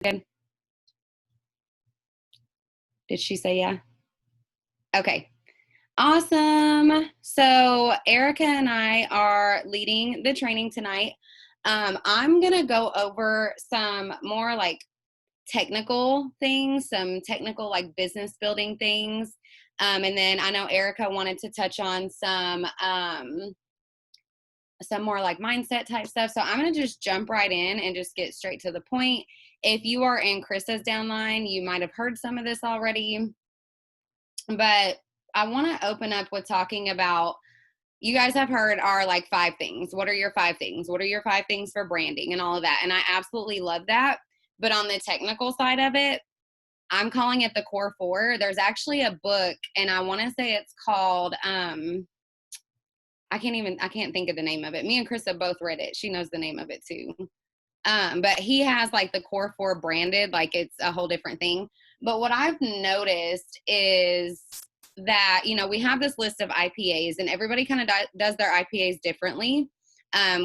Good. Did she say yeah? Okay. Awesome. So Erica and I are leading the training tonight. I'm going to go over some more like technical things, some technical like business building things. And then I know Erica wanted to touch on some more like mindset type stuff. So I'm going to just jump right in and just get straight to the point. If you are in Krista's downline, you might have heard some of this already, but I want to open up with talking about, you guys have heard our like 5 things. What are your 5 things? What are your 5 things for branding and all of that? And I absolutely love that. But on the technical side of it, I'm calling it the core 4. There's actually a book, and I want to say it's called, I can't think of the name of it. Me and Krista both read it. She knows the name of it too. But he has like the core 4 branded, like it's a whole different thing. But what I've noticed is that, we have this list of IPAs, and everybody kind of does their IPAs differently.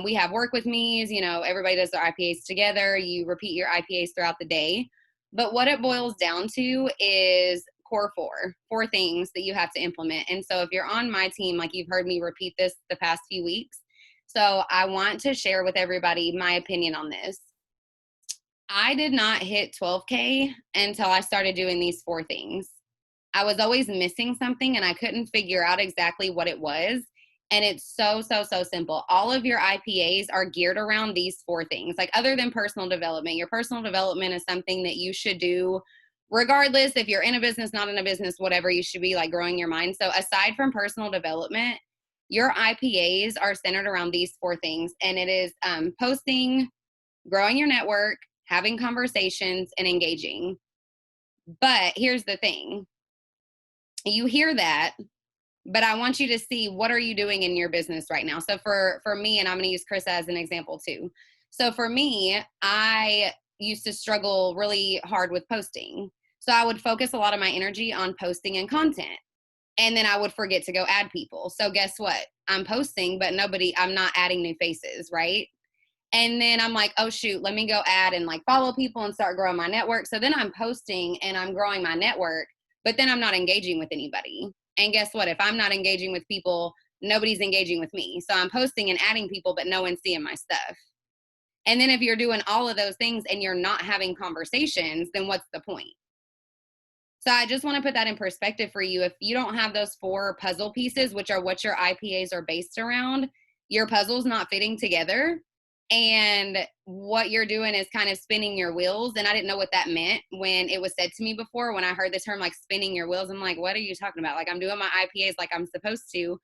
We have work with me's, everybody does their IPAs together. You repeat your IPAs throughout the day. But what it boils down to is core 4 things that you have to implement. And so if you're on my team, like you've heard me repeat this the past few weeks. So I want to share with everybody my opinion on this. I did not hit 12K until I started doing these 4 things. I was always missing something and I couldn't figure out exactly what it was. And it's so simple. All of your IPAs are geared around these 4 things. Like, other than personal development, your personal development is something that you should do regardless if you're in a business, not in a business, whatever. You should be like growing your mind. So aside from personal development, your IPAs are centered around these 4 things. And it is posting, growing your network, having conversations, and engaging. But here's the thing. You hear that, but I want you to see, what are you doing in your business right now? So for me, and I'm going to use Chris as an example too. So for me, I used to struggle really hard with posting. So I would focus a lot of my energy on posting and content. And then I would forget to go add people. So guess what? I'm posting, but I'm not adding new faces, right? And then I'm like, oh shoot, let me go add and like follow people and start growing my network. So then I'm posting and I'm growing my network, but then I'm not engaging with anybody. And guess what? If I'm not engaging with people, nobody's engaging with me. So I'm posting and adding people, but no one's seeing my stuff. And then if you're doing all of those things and you're not having conversations, then what's the point? So I just want to put that in perspective for you. If you don't have those 4 puzzle pieces, which are what your IPAs are based around, your puzzle's not fitting together. And what you're doing is kind of spinning your wheels. And I didn't know what that meant when it was said to me before. When I heard the term like spinning your wheels, I'm like, what are you talking about? Like, I'm doing my IPAs like I'm supposed to.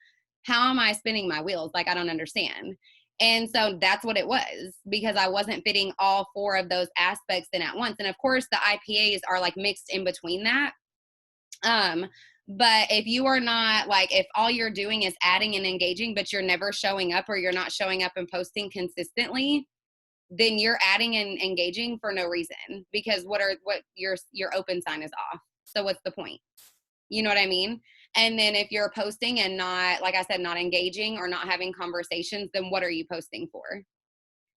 How am I spinning my wheels? Like, I don't understand. And so that's what it was, because I wasn't fitting all 4 of those aspects in at once. And of course, the IPAs are like mixed in between that. But if you are not, like, if all you're doing is adding and engaging, but you're never showing up, or you're not showing up and posting consistently, then you're adding and engaging for no reason, because what your open sign is off. So what's the point? You know what I mean? And then if you're posting and not, like I said, not engaging or not having conversations, then what are you posting for?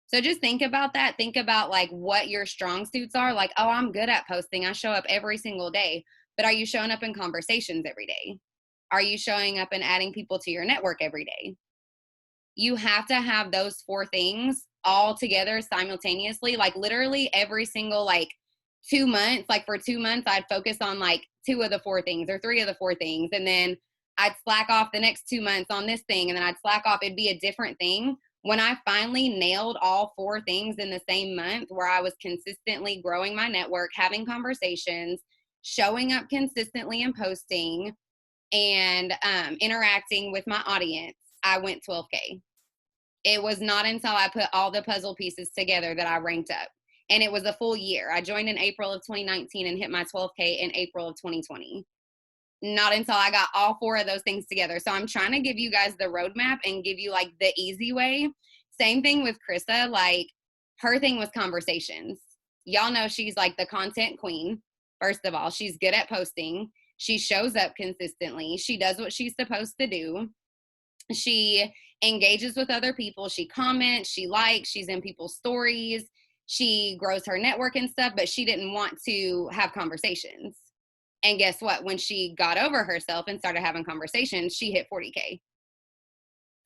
So just think about that. Think about like what your strong suits are. Like, oh, I'm good at posting. I show up every single day. But are you showing up in conversations every day? Are you showing up and adding people to your network every day? You have to have those 4 things all together simultaneously. Like literally every single like 2 months, like for 2 months, I'd focus on like 2 of the 4 things or 3 of the 4 things. And then I'd slack off the next 2 months on this thing. And then I'd slack off. It'd be a different thing. When I finally nailed all 4 things in the same month, where I was consistently growing my network, having conversations, showing up consistently and posting, and interacting with my audience, I went 12K. It was not until I put all the puzzle pieces together that I ranked up. And it was a full year. I joined in April of 2019 and hit my 12K in April of 2020. Not until I got all 4 of those things together. So I'm trying to give you guys the roadmap and give you like the easy way. Same thing with Krista. Like, her thing was conversations. Y'all know she's like the content queen. First of all, she's good at posting. She shows up consistently. She does what she's supposed to do. She engages with other people. She comments. She likes. She's in people's stories. She grows her network and stuff, but she didn't want to have conversations. And guess what? When she got over herself and started having conversations, she hit 40K.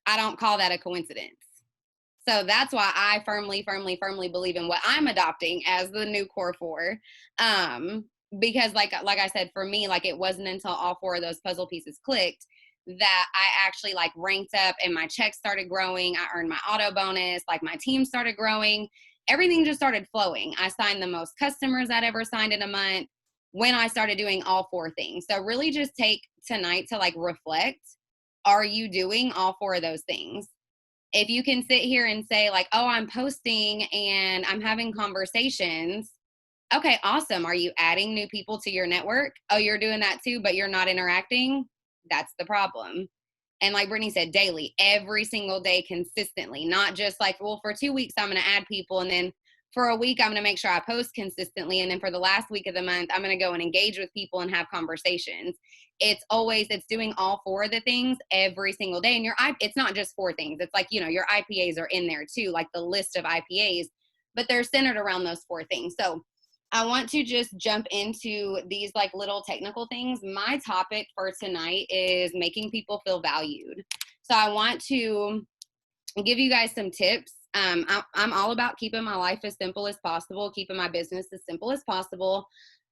I don't call that a coincidence. So that's why I firmly, firmly, firmly believe in what I'm adopting as the new core four. Because like I said, for me, like it wasn't until all four of those puzzle pieces clicked that I actually like ranked up and my checks started growing. I earned my auto bonus, like my team started growing. Everything just started flowing. I signed the most customers I'd ever signed in a month when I started doing all four things. So really just take tonight to like reflect. Are you doing all four of those things? If you can sit here and say like, oh, I'm posting and I'm having conversations. Okay, awesome. Are you adding new people to your network? Oh, you're doing that too, but you're not interacting? That's the problem. And like Brittany said, daily, every single day, consistently, not just like, well, for 2 weeks, I'm going to add people. And then for a week, I'm going to make sure I post consistently. And then for the last week of the month, I'm going to go and engage with people and have conversations. It's doing all four of the things every single day. And it's not just four things. It's like, your IPAs are in there too, like the list of IPAs, but they're centered around those four things. So I want to just jump into these like little technical things. My topic for tonight is making people feel valued. So I want to give you guys some tips. I'm all about keeping my life as simple as possible, keeping my business as simple as possible.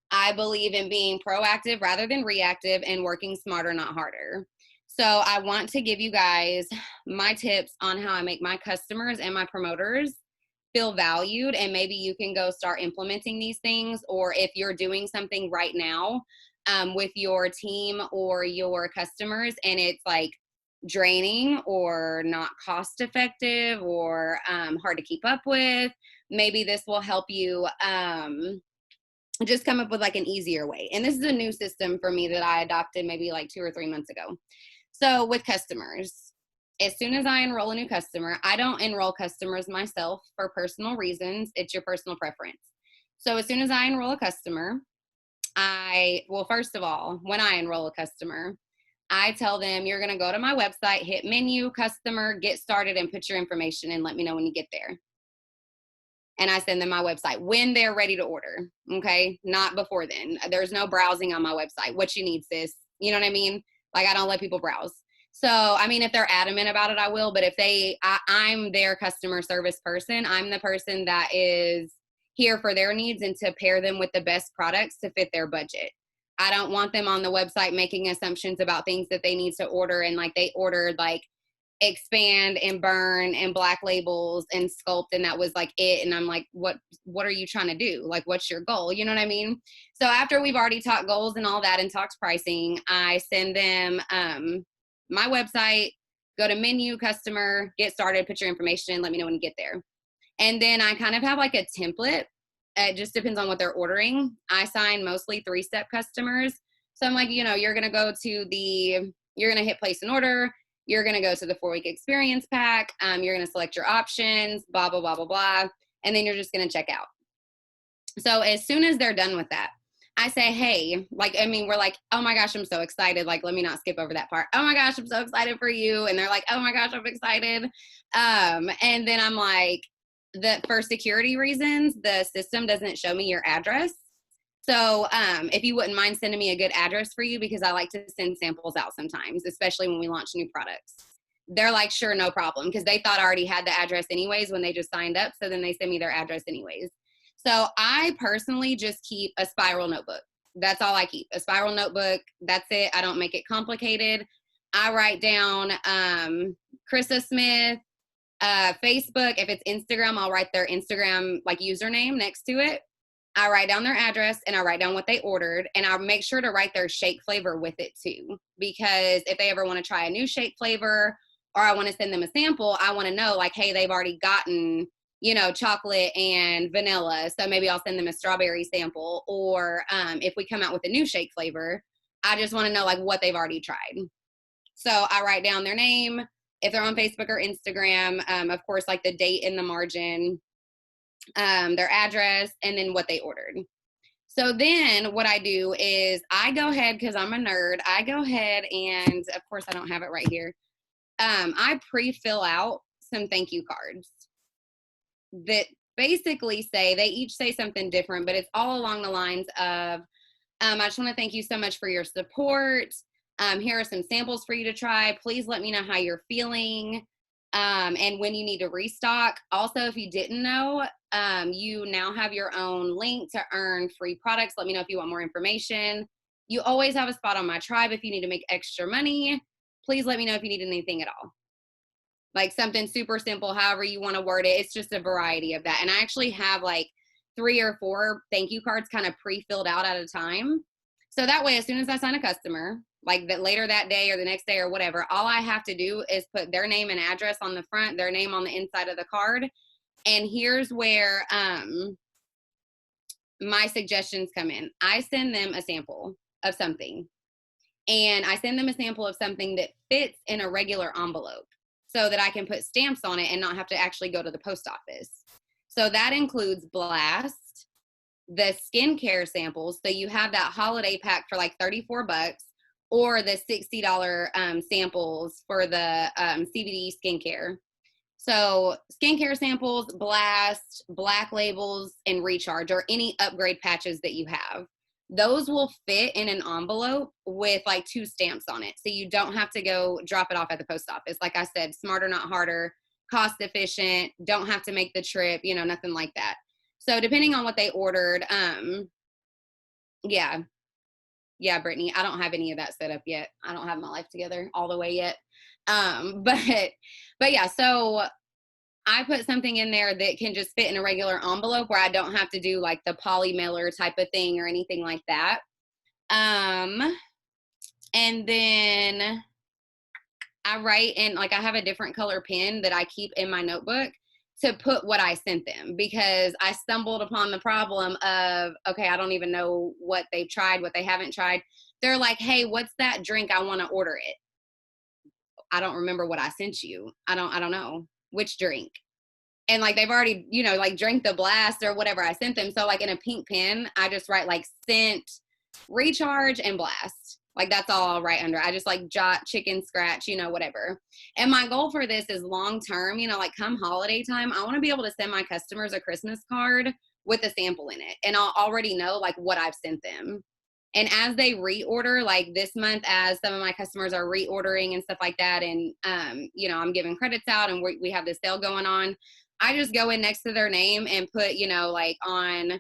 I believe in being proactive rather than reactive and working smarter, not harder. So I want to give you guys my tips on how I make my customers and my promoters feel valued, and maybe you can go start implementing these things, or if you're doing something right now with your team or your customers and it's like draining or not cost effective or hard to keep up with, maybe this will help you just come up with like an easier way. And this is a new system for me that I adopted maybe like 2 or 3 months ago. So with customers, as soon as I enroll a new customer, I don't enroll customers myself for personal reasons. It's your personal preference. So as soon as I enroll a customer, first of all, when I enroll a customer, I tell them, you're going to go to my website, hit menu, customer, get started, and put your information in. Let me know when you get there. And I send them my website when they're ready to order. Okay. Not before then. There's no browsing on my website. What you need, sis. You know what I mean? Like I don't let people browse. So, I mean, if they're adamant about it, I will. But if I'm their customer service person, I'm the person that is here for their needs and to pair them with the best products to fit their budget. I don't want them on the website making assumptions about things that they need to order. And like they ordered like expand and burn and black labels and sculpt, and that was like it. And I'm like, what are you trying to do? Like, what's your goal? You know what I mean? So after we've already talked goals and all that and talked pricing, I send them my website, go to menu, customer, get started, put your information in, let me know when you get there. And then I kind of have like a template. It just depends on what they're ordering. I sign mostly 3-step customers. So I'm like, you're going to you're going to hit place an order. You're going to go to the 4-week experience pack. You're going to select your options, blah, blah, blah, blah, blah. And then you're just going to check out. So as soon as they're done with that, I say, hey, we're like, oh my gosh, I'm so excited. Like, let me not skip over that part. Oh my gosh, I'm so excited for you. And they're like, oh my gosh, I'm excited. And then I'm like, for security reasons, the system doesn't show me your address. So if you wouldn't mind sending me a good address for you, because I like to send samples out sometimes, especially when we launch new products. They're like, sure, no problem, because they thought I already had the address anyways when they just signed up. So then they send me their address anyways. So I personally just keep a spiral notebook. That's all I keep, a spiral notebook. That's it. I don't make it complicated. I write down Krista Smith, Facebook. If it's Instagram, I'll write their Instagram like username next to it. I write down their address and I write down what they ordered, and I'll make sure to write their shake flavor with it too, because if they ever want to try a new shake flavor or I want to send them a sample, I want to know like, hey, they've already gotten, chocolate and vanilla. So maybe I'll send them a strawberry sample, or if we come out with a new shake flavor, I just want to know like what they've already tried. So I write down their name, if they're on Facebook or Instagram, of course, like the date in the margin, their address, and then what they ordered. So then what I do is I go ahead, because I'm a nerd, I go ahead and, of course, I don't have it right here. I pre-fill out some thank you cards that basically say, they each say something different, but it's all along the lines of, I just want to thank you so much for your support. Here are some samples for you to try. Please let me know how you're feeling, and when you need to restock. Also, if you didn't know, you now have your own link to earn free products. Let me know if you want more information. You always have a spot on my tribe if you need to make extra money. Please let me know if you need anything at all. Like something super simple, however you want to word it. It's just a variety of that. And I actually have like 3 or 4 thank you cards kind of pre-filled out at a time. So that way, as soon as I sign a customer, like that later that day or the next day or whatever, all I have to do is put their name and address on the front, their name on the inside of the card. And here's where my suggestions come in. I send them a sample of something, and I send them a sample of something that fits in a regular envelope so that I can put stamps on it and not have to actually go to the post office. So that includes Blast, the skincare samples. So you have that holiday pack for like $34, or the $60 samples for the CBD skincare. So skincare samples, Blast, Black Labels, and Recharge, or any upgrade patches that you have. Those will fit in an envelope with like 2 stamps on it. So you don't have to go drop it off at the post office. Like I said, smarter, not harder, cost efficient, don't have to make the trip, you know, nothing like that. So depending on what they ordered, yeah, Brittany, I don't have any of that set up yet. I don't have my life together all the way yet. But yeah, so I put something in there that can just fit in a regular envelope where I don't have to do like the poly mailer type of thing or anything like that. And then I write in, like I have a different color pen that I keep in my notebook to put what I sent them, because I stumbled upon the problem of, okay, I don't even know what they've tried, what they haven't tried. They're like, hey, what's that drink? I want to order it. I don't remember what I sent you. I don't know which drink. And like they've already, you know, like drank the Blast or whatever I sent them. So like in a pink pen, I just write like sent, Recharge, and Blast. Like that's all I'll write under. I just like jot, chicken scratch, you know, whatever. And my goal for this is long term, you know, like come holiday time, I want to be able to send my customers a Christmas card with a sample in it. And I'll already know like what I've sent them. And as they reorder, like this month, as some of my customers are reordering and stuff like that, and, you know, I'm giving credits out and we have this sale going on, I just go in next to their name and put, you know, like on,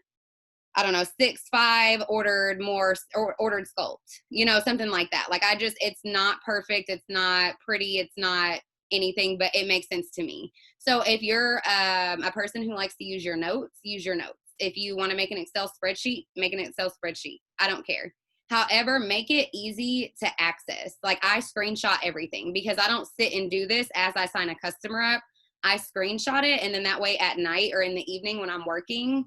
I don't know, 6-5 ordered more, or ordered sculpt, you know, something like that. Like I just, it's not perfect. It's not pretty. It's not anything, but it makes sense to me. So if you're a person who likes to use your notes, use your notes. If you want to make an Excel spreadsheet, make an Excel spreadsheet. I don't care. However, make it easy to access. Like I screenshot everything, because I don't sit and do this as I sign a customer up. I screenshot it, and then that way at night or in the evening when I'm working,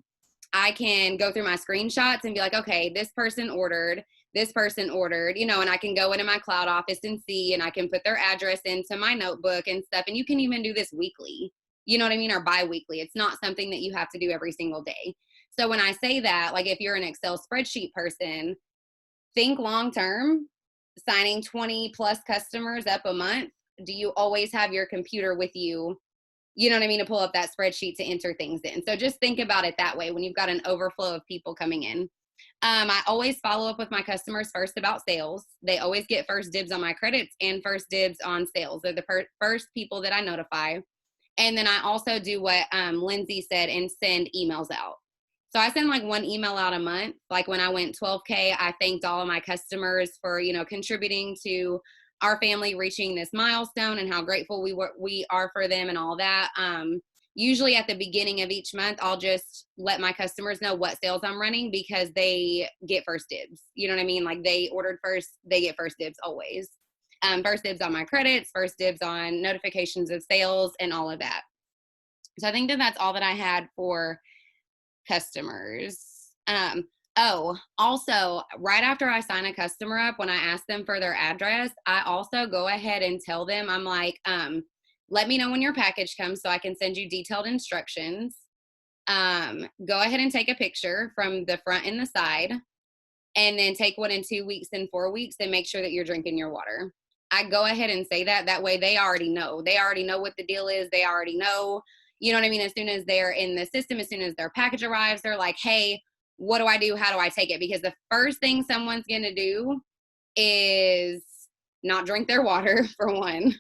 I can go through my screenshots and be like, okay, this person ordered, you know, and I can go into my cloud office and see, and I can put their address into my notebook and stuff. And you can even do this weekly, you know what I mean, or bi-weekly. It's not something that you have to do every single day. So when I say that, like if you're an Excel spreadsheet person, think long-term, signing 20 plus customers up a month. Do you always have your computer with you? You know what I mean? To pull up that spreadsheet to enter things in. So just think about it that way when you've got an overflow of people coming in. I always follow up with my customers first about sales. They always get first dibs on my credits and first dibs on sales. They're the first people that I notify. And then I also do what Lindsay said and send emails out. So I send like 1 email out a month. Like when I went 12K, I thanked all of my customers for, you know, contributing to our family reaching this milestone and how grateful we are for them and all that. Usually at the beginning of each month, I'll just let my customers know what sales I'm running, because they get first dibs. You know what I mean? Like they ordered first, they get first dibs always. First dibs on my credits, first dibs on notifications of sales, and all of that. So I think that that's all that I had for customers. Also, right after I sign a customer up, when I ask them for their address, I also go ahead and tell them, I'm like, let me know when your package comes so I can send you detailed instructions. Go ahead and take a picture from the front and the side, and then take one in 2 weeks and 4 weeks, and make sure that you're drinking your water. I go ahead and say that. That way they already know. They already know what the deal is. They already know, You know what I mean? As soon as they're in the system, as soon as their package arrives, they're like, hey, what do I do? How do I take it? Because the first thing someone's going to do is not drink their water, for one.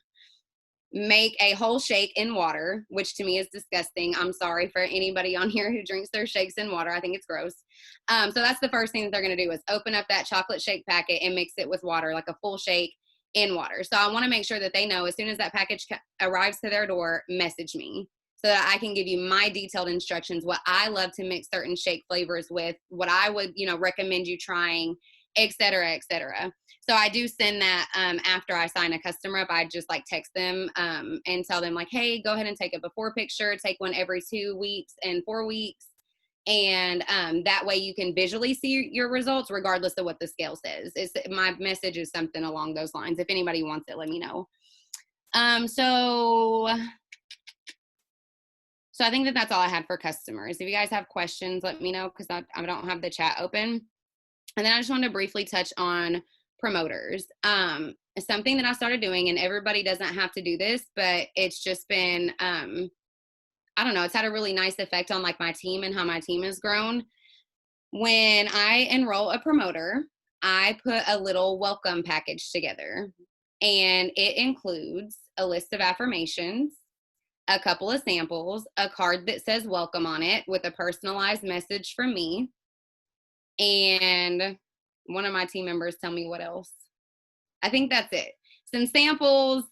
Make a whole shake in water, which to me is disgusting. I'm sorry for anybody on here who drinks their shakes in water. I think it's gross. So that's the first thing that they're going to do is open up that chocolate shake packet and mix it with water, like a full shake in water. So I want to make sure that they know as soon as that package arrives to their door, message me so that I can give you my detailed instructions, what I love to mix certain shake flavors with, what I would, recommend you trying, et cetera, et cetera. So I do send that after I sign a customer up. I just like text them and tell them like, hey, go ahead and take a before picture, take one every 2 weeks and 4 weeks. And that way you can visually see your results regardless of what the scale says. My message is something along those lines. If anybody wants it, let me know. So I think that's all I had for customers. If you guys have questions, let me know because I don't have the chat open. And then I just wanted to briefly touch on promoters. Something that I started doing, and everybody doesn't have to do this, but it's just been, I don't know, it's had a really nice effect on like my team and how my team has grown. When I enroll a promoter, I put a little welcome package together, and it includes a list of affirmations, a couple of samples, a card that says welcome on it with a personalized message from me. And one of my team members tell me what else. I think that's it. Some samples,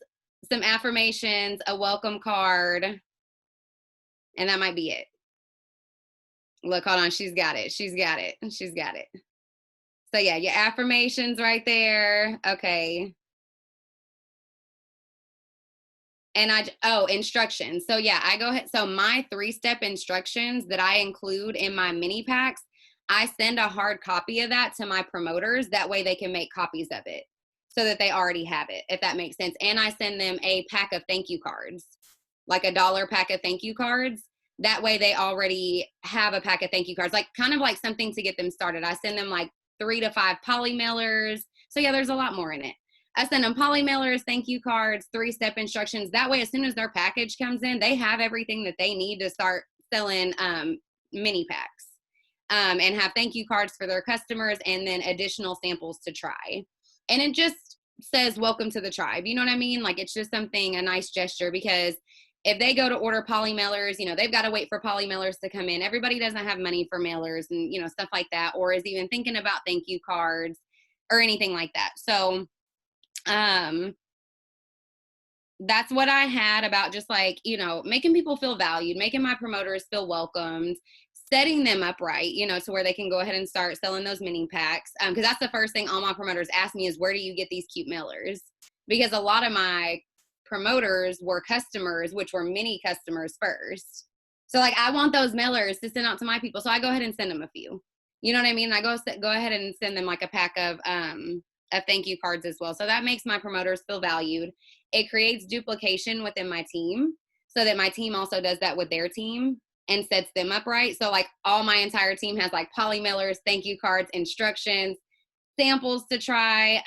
some affirmations, a welcome card, and that might be it. Look, hold on. She's got it. She's got it. She's got it. So yeah, your affirmations right there. Okay. And instructions. So yeah, I go ahead. So my 3-step instructions that I include in my mini packs, I send a hard copy of that to my promoters. That way they can make copies of it so that they already have it, if that makes sense. And I send them a pack of thank you cards, like $1 pack of thank you cards. That way they already have a pack of thank you cards, like kind of like something to get them started. I send them like 3 to 5 poly mailers. So yeah, there's a lot more in it. I send them poly mailers, thank you cards, 3-step instructions. That way, as soon as their package comes in, they have everything that they need to start selling mini packs and have thank you cards for their customers and then additional samples to try. And it just says, welcome to the tribe. You know what I mean? Like, it's just something, a nice gesture, because if they go to order poly mailers, they've got to wait for poly mailers to come in. Everybody doesn't have money for mailers and, stuff like that, or is even thinking about thank you cards or anything like that. So, that's what I had about just like, making people feel valued, making my promoters feel welcomed, setting them up right, to where they can go ahead and start selling those mini packs. Because that's the first thing all my promoters ask me is, where do you get these cute mailers? Because a lot of my promoters were customers, which were mini customers first. So like, I want those mailers to send out to my people. So I go ahead and send them a few, you know what I mean? I go ahead and send them like a pack of thank you cards as well. So that makes my promoters feel valued. It creates duplication within my team so that my team also does that with their team and sets them up right. So like all my entire team has like poly mailers, thank you cards, instructions, samples to try.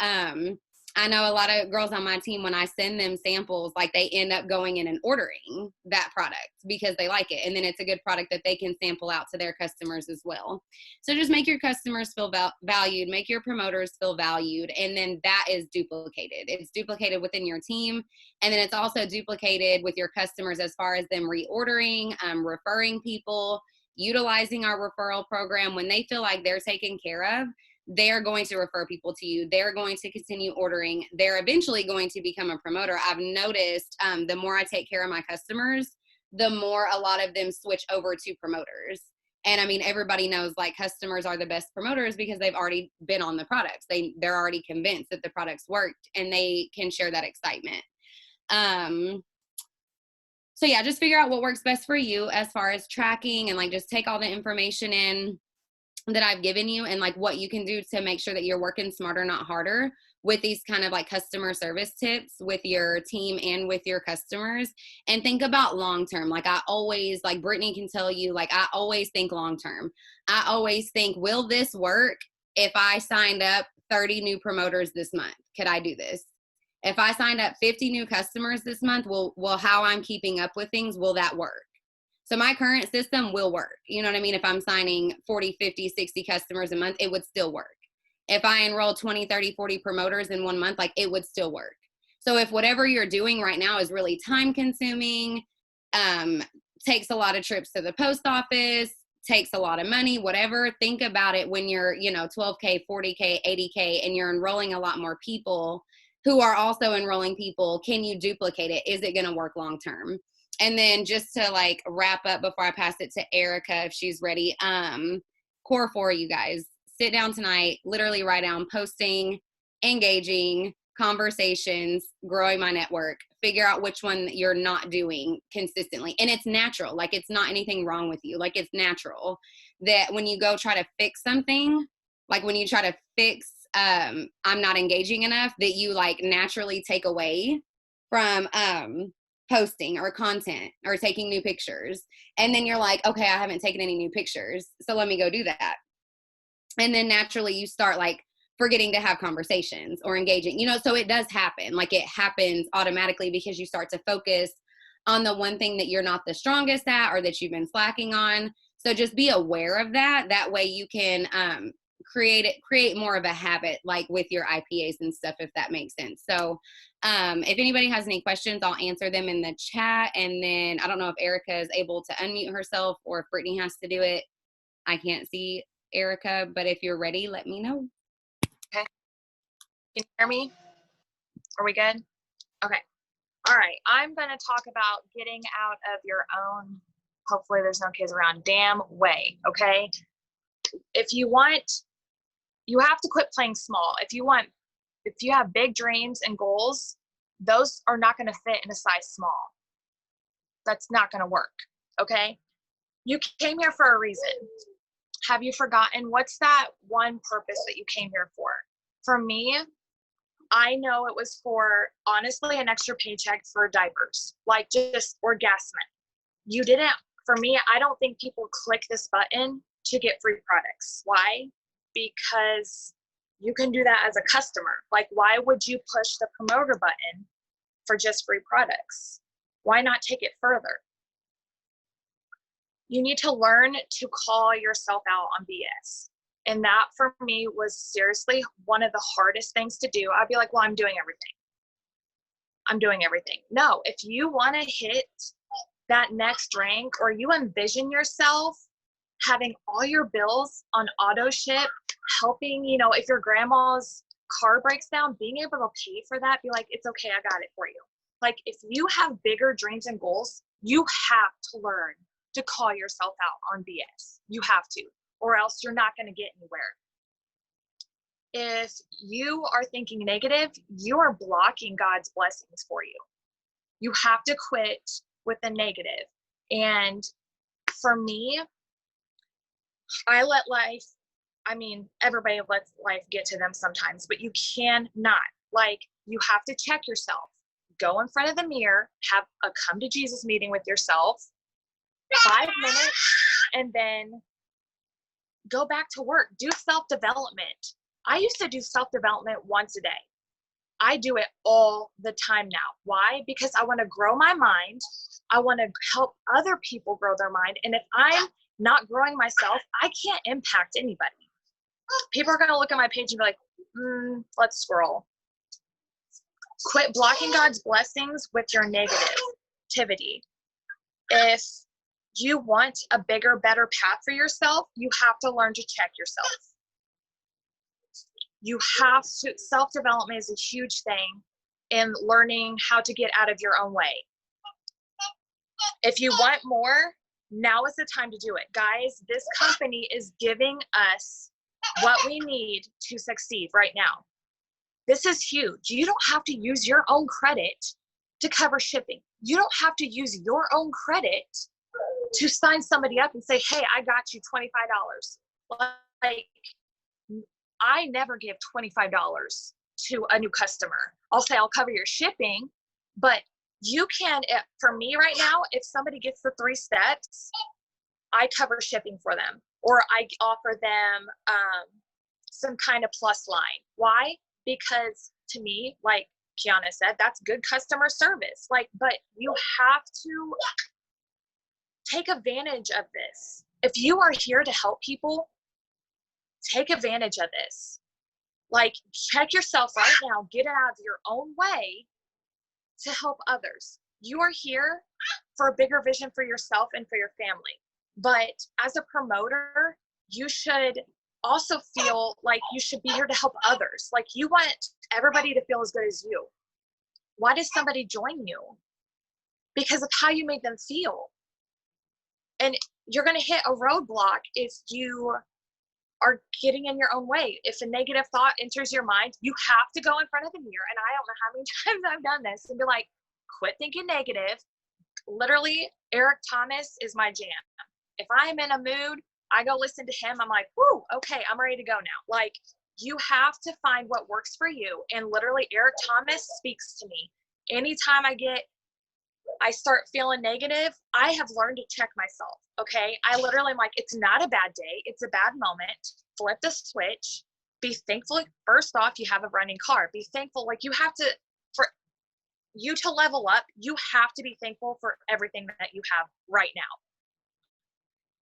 I know a lot of girls on my team, when I send them samples, like they end up going in and ordering that product because they like it. And then it's a good product that they can sample out to their customers as well. So just make your customers feel valued, make your promoters feel valued. And then that is duplicated. It's duplicated within your team. And then it's also duplicated with your customers as far as them reordering, referring people, utilizing our referral program. When they feel like they're taken care of, they're going to refer people to you. They're going to continue ordering. They're eventually going to become a promoter. I've noticed the more I take care of my customers, the more a lot of them switch over to promoters. And I mean, everybody knows like customers are the best promoters because they've already been on the products. They're already convinced that the products worked and they can share that excitement. So yeah, just figure out what works best for you as far as tracking, and like just take all the information in that I've given you and like what you can do to make sure that you're working smarter, not harder, with these kind of like customer service tips with your team and with your customers. And think about long-term. Like I always, like Brittany can tell you, like I always think long-term. I always think, will this work if I signed up 30 new promoters this month? Could I do this? If I signed up 50 new customers this month, will how I'm keeping up with things, will that work? So my current system will work. You know what I mean? If I'm signing 40, 50, 60 customers a month, it would still work. If I enroll 20, 30, 40 promoters in 1 month, like it would still work. So if whatever you're doing right now is really time consuming, takes a lot of trips to the post office, takes a lot of money, whatever, think about it when you're, 12K, 40K, 80K, and you're enrolling a lot more people who are also enrolling people. Can you duplicate it? Is it going to work long term? And then just to like wrap up before I pass it to Erica, if she's ready, core 4, you guys, sit down tonight, literally write down posting, engaging, conversations, growing my network, figure out which one you're not doing consistently. And it's natural. Like, it's not anything wrong with you. Like, it's natural that when you go try to fix something, like when you try to fix, I'm not engaging enough, that you like naturally take away from, posting or content or taking new pictures. And then you're like, okay, I haven't taken any new pictures, so let me go do that. And then naturally you start like forgetting to have conversations or engaging, so it does happen. Like, it happens automatically because you start to focus on the one thing that you're not the strongest at or that you've been slacking on. So just be aware of that. That way you can create more of a habit, like with your IPAs and stuff, if that makes sense. So if anybody has any questions, I'll answer them in the chat. And then I don't know if Erica is able to unmute herself or if Brittany has to do it. I can't see Erica, but if you're ready, let me know. Okay. Can you hear me? Are we good? Okay. All right. I'm going to talk about getting out of your own, hopefully there's no kids around, damn way. Okay. If you want, you have to quit playing small. If you have big dreams and goals, those are not going to fit in a size small. That's not going to work. Okay. You came here for a reason. Have you forgotten what's that one purpose that you came here for? For me, I know it was for, honestly, an extra paycheck for diapers, like just, or gas money. You didn't, for me, I don't think people click this button to get free products. Why? Because you can do that as a customer. Like, why would you push the promoter button for just free products? Why not take it further? You need to learn to call yourself out on BS. And that for me was seriously one of the hardest things to do. I'd be like, well, I'm doing everything. I'm doing everything. No, if you want to hit that next rank, or you envision yourself having all your bills on auto ship, helping, if your grandma's car breaks down, being able to pay for that, be like, it's okay, I got it for you. Like, if you have bigger dreams and goals, you have to learn to call yourself out on BS. You have to, or else you're not going to get anywhere. If you are thinking negative, you are blocking God's blessings for you. You have to quit with the negative. And for me, I let life, everybody lets life get to them sometimes, but you cannot. Like, you have to check yourself. Go in front of the mirror, have a come to Jesus meeting with yourself, 5 minutes, and then go back to work. Do self-development. I used to do self-development once a day. I do it all the time now. Why? Because I want to grow my mind. I want to help other people grow their mind. And if I'm not growing myself, I can't impact anybody. People are going to look at my page and be like, let's scroll. Quit blocking God's blessings with your negativity. If you want a bigger, better path for yourself, you have to learn to check yourself. You have to, self-development is a huge thing in learning how to get out of your own way. If you want more, now is the time to do it. Guys, this company is giving us what we need to succeed right now. This is huge. You don't have to use your own credit to cover shipping. You don't have to use your own credit to sign somebody up and say, hey, I got you $25. Like, I never give $25 to a new customer. I'll say I'll cover your shipping, but you can, for me right now, if somebody gets the 3 steps, I cover shipping for them, or I offer them some kind of plus line. Why? Because to me, like Kiana said, that's good customer service. Like, but you have to take advantage of this. If you are here to help people, take advantage of this. Like, check yourself right now, get out of your own way to help others. You are here for a bigger vision for yourself and for your family. But as a promoter, you should also feel like you should be here to help others. Like, you want everybody to feel as good as you. Why does somebody join you? Because of how you made them feel. And you're going to hit a roadblock if you are getting in your own way. If a negative thought enters your mind, you have to go in front of the mirror. And I don't know how many times I've done this and be like, quit thinking negative. Literally, Eric Thomas is my jam. If I'm in a mood, I go listen to him. I'm like, whoo, okay, I'm ready to go now. Like, you have to find what works for you. And literally, Eric Thomas speaks to me. Anytime I start feeling negative, I have learned to check myself, okay? I literally am like, it's not a bad day. It's a bad moment. Flip the switch. Be thankful. First off, you have a running car. Be thankful. Like, you have to, for you to level up, you have to be thankful for everything that you have right now.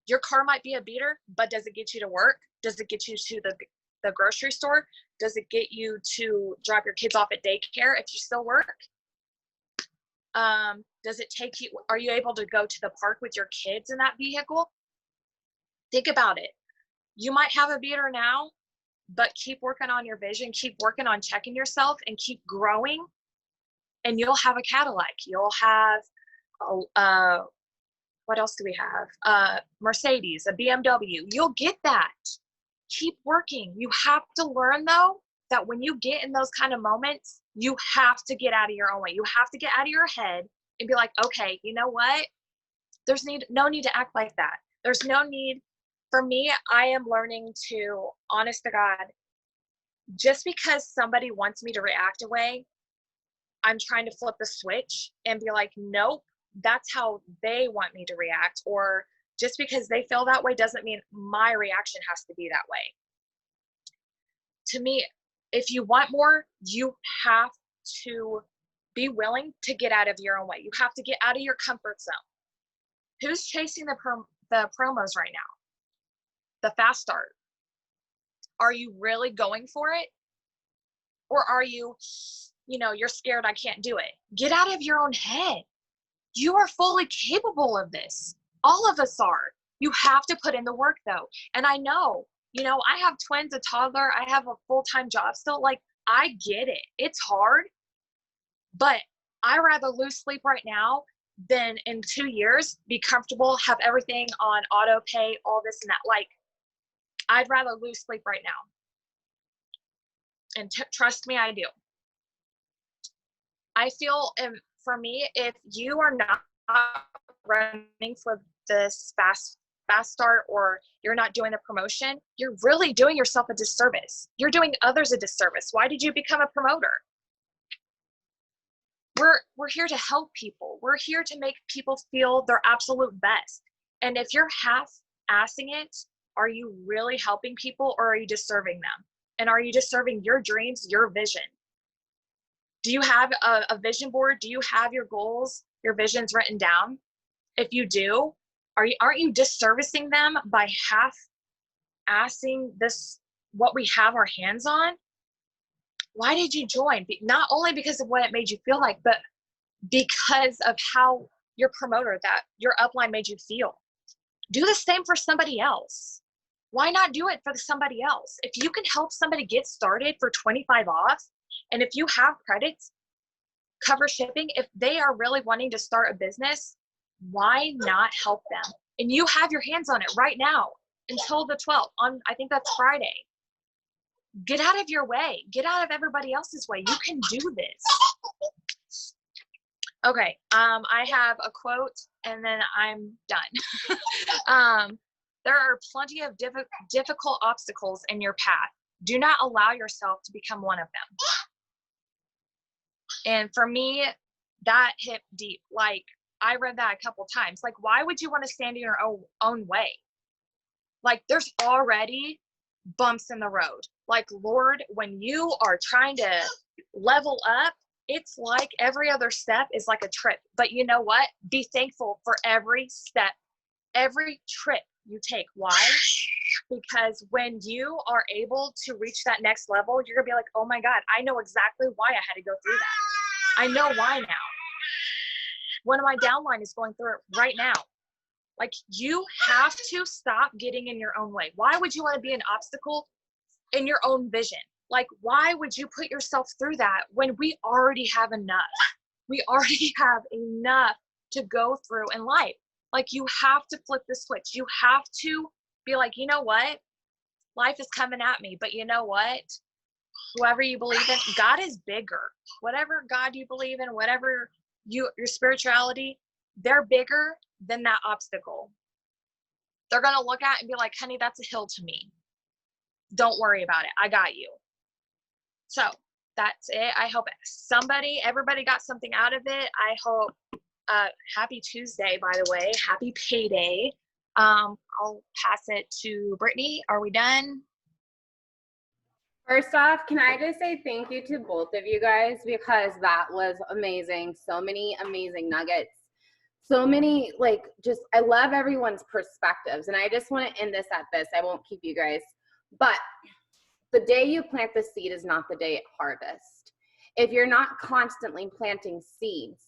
Your car might be a beater, but does it get you to work? Does it get you to the grocery store? Does it get you to drop your kids off at daycare if you still work? Does it take you, are you able to go to the park with your kids in that vehicle? Think about it. You might have a beater now, but keep working on your vision, keep working on checking yourself, and keep growing, and you'll have a Cadillac. You'll have, what else do we have? Mercedes, a BMW. You'll get that. Keep working. You have to learn, though, that when you get in those kind of moments, you have to get out of your own way. You have to get out of your head and be like, okay, you know what? There's no need to act like that. There's no need. For me, I am learning to, honest to God, just because somebody wants me to react a way, I'm trying to flip the switch and be like, nope, that's how they want me to react. Or just because they feel that way doesn't mean my reaction has to be that way. To me, if you want more, you have to be willing to get out of your own way. You have to get out of your comfort zone. Who's chasing the promos right now? The fast start. Are you really going for it? Or are you, you're scared I can't do it? Get out of your own head. You are fully capable of this. All of us are. You have to put in the work, though. And I know, I have twins, a toddler. I have a full-time job still. Like, I get it. It's hard. But I'd rather lose sleep right now than in 2 years be comfortable, have everything on auto pay, all this and that. Like, I'd rather lose sleep right now. And trust me, I do. I feel, for me, if you are not running for this fast start, or you're not doing the promotion, you're really doing yourself a disservice. You're doing others a disservice. Why did you become a promoter? We're here to help people. We're here to make people feel their absolute best. And if you're half-assing it, are you really helping people, or are you just serving them? And are you just serving your dreams, your vision? Do you have a vision board? Do you have your goals, your visions written down? If you do, aren't you disservicing them by half-assing this, what we have our hands on? Why did you join? Not only because of what it made you feel like, but because of how your promoter, that your upline made you feel. Do the same for somebody else. Why not do it for somebody else? If you can help somebody get started for 25 off, and if you have credits, cover shipping, if they are really wanting to start a business, why not help them? And you have your hands on it right now until the 12th, I think that's Friday. Get out of your way. Get out of everybody else's way. You can do this. Okay, I have a quote and then I'm done. There are plenty of difficult obstacles in your path. Do not allow yourself to become one of them. And for me, that hit deep. Like, I read that a couple times. Like, why would you want to stand in your own way? Like, there's already bumps in the road. Like, Lord, when you are trying to level up, it's like every other step is like a trip. But you know what? Be thankful for every step every trip you take. Why? Because when you are able to reach that next level, you're gonna be like, oh my God, I know exactly why I had to go through that. I know why now. One of my downline is going through it right now. Like, you have to stop getting in your own way. Why would you want to be an obstacle in your own vision? Like, why would you put yourself through that when we already have enough? We already have enough to go through in life. Like, you have to flip the switch. You have to be like, you know what? Life is coming at me, but you know what? Whoever you believe in, God is bigger. Whatever God you believe in, whatever your spirituality, they're bigger than that obstacle. They're going to look at it and be like, honey, that's a hill to me. Don't worry about it. I got you. So that's it. I hope everybody got something out of it. I hope, happy Tuesday, by the way, happy payday. I'll pass it to Brittany. Are we done? First off, can I just say thank you to both of you guys, because that was amazing. So many amazing nuggets. So many, like, just, I love everyone's perspectives. And I just want to end this at this. I won't keep you guys. But the day you plant the seed is not the day it harvests. If you're not constantly planting seeds,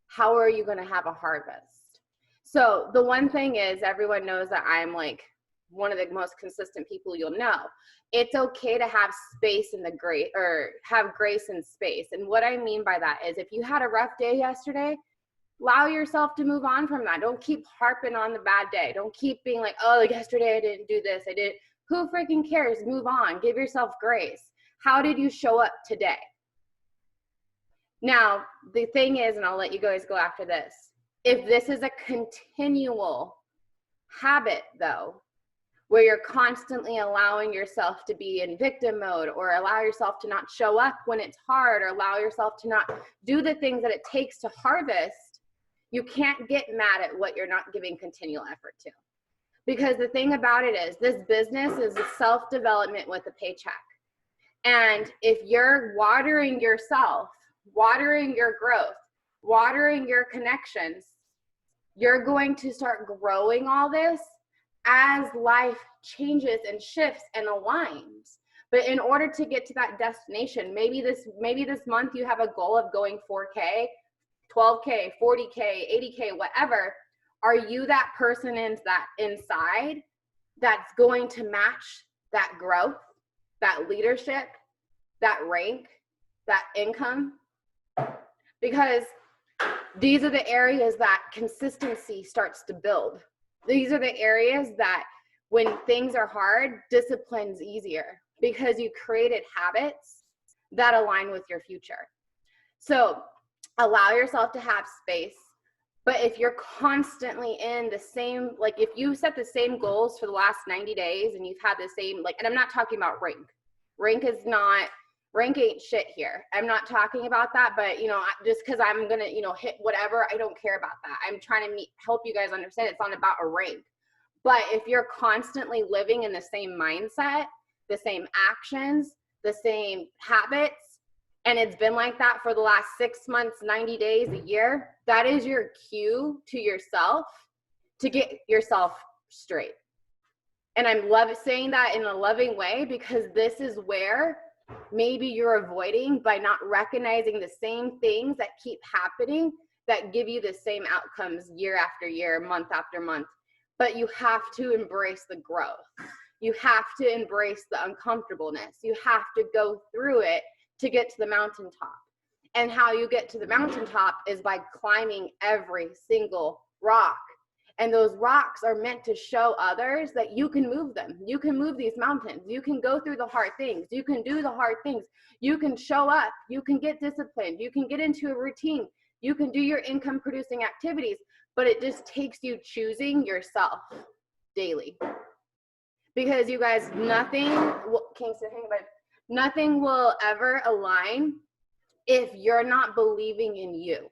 how are you going to have a harvest? So the one thing is, everyone knows that I'm like one of the most consistent people you'll know. It's okay to have space in the grace, or have grace in space. And what I mean by that is, if you had a rough day yesterday, allow yourself to move on from that. Don't keep harping on the bad day. Don't keep being like, oh, like yesterday I didn't do this. I did. Who freaking cares? Move on. Give yourself grace. How did you show up today? Now, the thing is, and I'll let you guys go after this, if this is a continual habit, though, where you're constantly allowing yourself to be in victim mode, or allow yourself to not show up when it's hard, or allow yourself to not do the things that it takes to harvest, you can't get mad at what you're not giving continual effort to. Because the thing about it is, this business is a self-development with a paycheck. And if you're watering yourself, watering your growth, watering your connections, you're going to start growing all this as life changes and shifts and aligns. But in order to get to that destination, maybe this month you have a goal of going 4K, 12K, 40K, 80K, whatever. Are you that person inside that's going to match that growth, that leadership, that rank, that income? Because these are the areas that consistency starts to build. These are the areas that when things are hard, discipline's easier, because you created habits that align with your future. So allow yourself to have space. But if you're constantly in the same, like if you set the same goals for the last 90 days and you've had the same, like, and I'm not talking about rank. Rank ain't shit here. I'm not talking about that, but just because I'm going to, hit whatever, I don't care about that. I'm trying to help you guys understand it's not about a rank. But if you're constantly living in the same mindset, the same actions, the same habits, and it's been like that for the last 6 months, 90 days, a year, that is your cue to yourself to get yourself straight. And I'm saying that in a loving way, because this is where maybe you're avoiding by not recognizing the same things that keep happening that give you the same outcomes year after year, month after month. But you have to embrace the growth. You have to embrace the uncomfortableness. You have to go through it to get to the mountaintop. And how you get to the mountaintop is by climbing every single rock. And those rocks are meant to show others that you can move them. You can move these mountains. You can go through the hard things. You can do the hard things. You can show up. You can get disciplined. You can get into a routine. You can do your income producing activities. But it just takes you choosing yourself daily. Because you guys, nothing will ever align if you're not believing in you.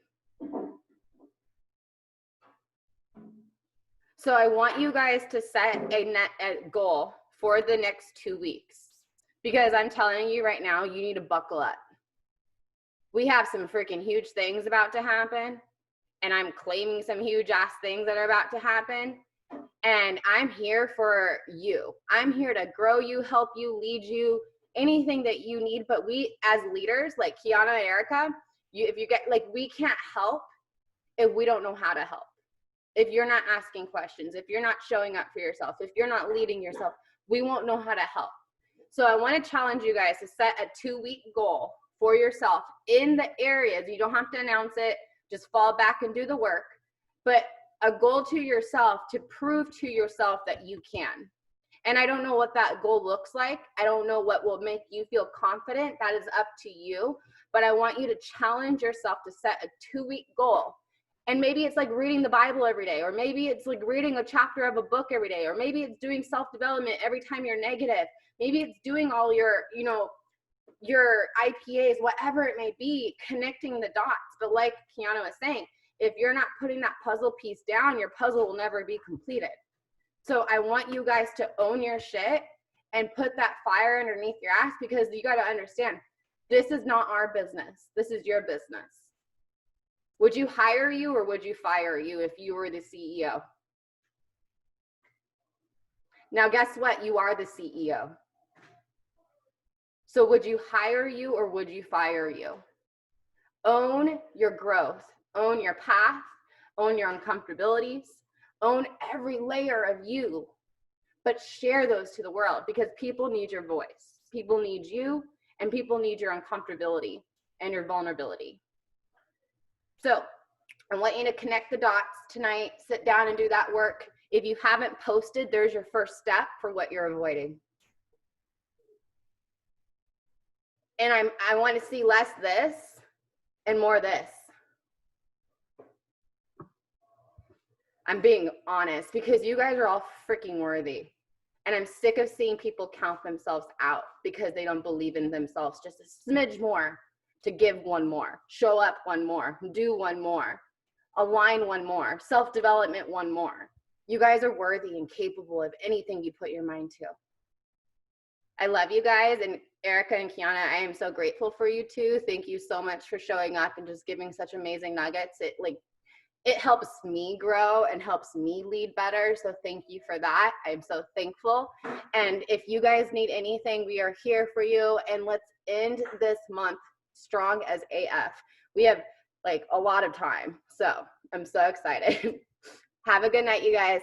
So I want you guys to set a goal for the next 2 weeks, because I'm telling you right now, you need to buckle up. We have some freaking huge things about to happen, and I'm claiming some huge ass things that are about to happen. And I'm here for you. I'm here to grow you, help you, lead you, anything that you need. But we as leaders, like Kiana and Erica, if you get, like, we can't help if we don't know how to help. If you're not asking questions, if you're not showing up for yourself, if you're not leading yourself, we won't know how to help. So I want to challenge you guys to set a 2-week goal for yourself in the areas. You don't have to announce it, just fall back and do the work. But a goal to yourself to prove to yourself that you can. And I don't know what that goal looks like. I don't know what will make you feel confident. That is up to you. But I want you to challenge yourself to set a 2-week goal. And maybe it's like reading the Bible every day, or maybe it's like reading a chapter of a book every day, or maybe it's doing self-development every time you're negative. Maybe it's doing all your, your IPAs, whatever it may be, connecting the dots. But like Kiana was saying, if you're not putting that puzzle piece down, your puzzle will never be completed. So I want you guys to own your shit and put that fire underneath your ass, because you got to understand, this is not our business. This is your business. Would you hire you or would you fire you if you were the CEO? Now, guess what? You are the CEO. So would you hire you or would you fire you? Own your growth, own your path, own your uncomfortabilities, own every layer of you, but share those to the world, because people need your voice. People need you, and people need your uncomfortability and your vulnerability. So I want you to connect the dots tonight, sit down and do that work. If you haven't posted, there's your first step for what you're avoiding. And I want to see less this and more this. I'm being honest, because you guys are all freaking worthy. And I'm sick of seeing people count themselves out because they don't believe in themselves just a smidge more to give one more, show up one more, do one more, align one more, self-development one more. You guys are worthy and capable of anything you put your mind to. I love you guys, and Erica and Kiana, I am so grateful for you too. Thank you so much for showing up and just giving such amazing nuggets. It helps me grow and helps me lead better. So thank you for that. I'm so thankful. And if you guys need anything, we are here for you. And let's end this month strong as AF. We have like a lot of time. So I'm so excited. Have a good night, you guys.